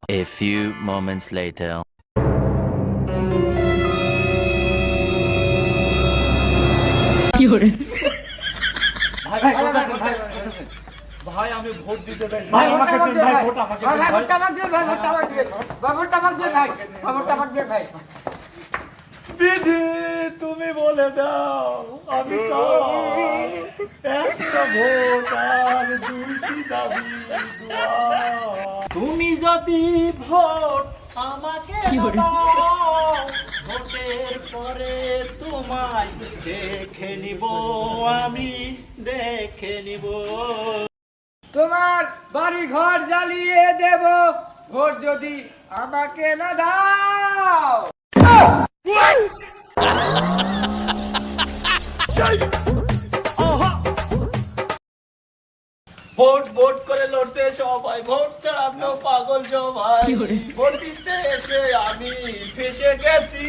A few moments later. ভাই ভাই কোথাছেন ভাই কোথাছেন ভাই আমি ভোট দিতে চাই ভাই আমাকে দিন ভাই ভোট আমাকে দিন ভাই ভোটটা আমাকে দিন ভাই ভোটটা আমাকে দিন ভোটটা আমাকে দিন ভাই ভোটটা আমাকে দিন ভাই দিদি তুমি বলে দাও আমি কার একটা ভোট আর দুইটি দাবি দোয়া তুমি যদি ভোট আমাকে দাও ভোটের পরে তোমায় দেখে নিব আমি দেখে নিব তোমার বাড়ি ঘর জ্বালিয়ে দেব ভোট যদি আমাকে না দাও ভোট ভোট করে লড়তে সবাই ভোট ছাড়া তো পাগল সবাই ভোট দিতে এসে আমি ফেসে গেছি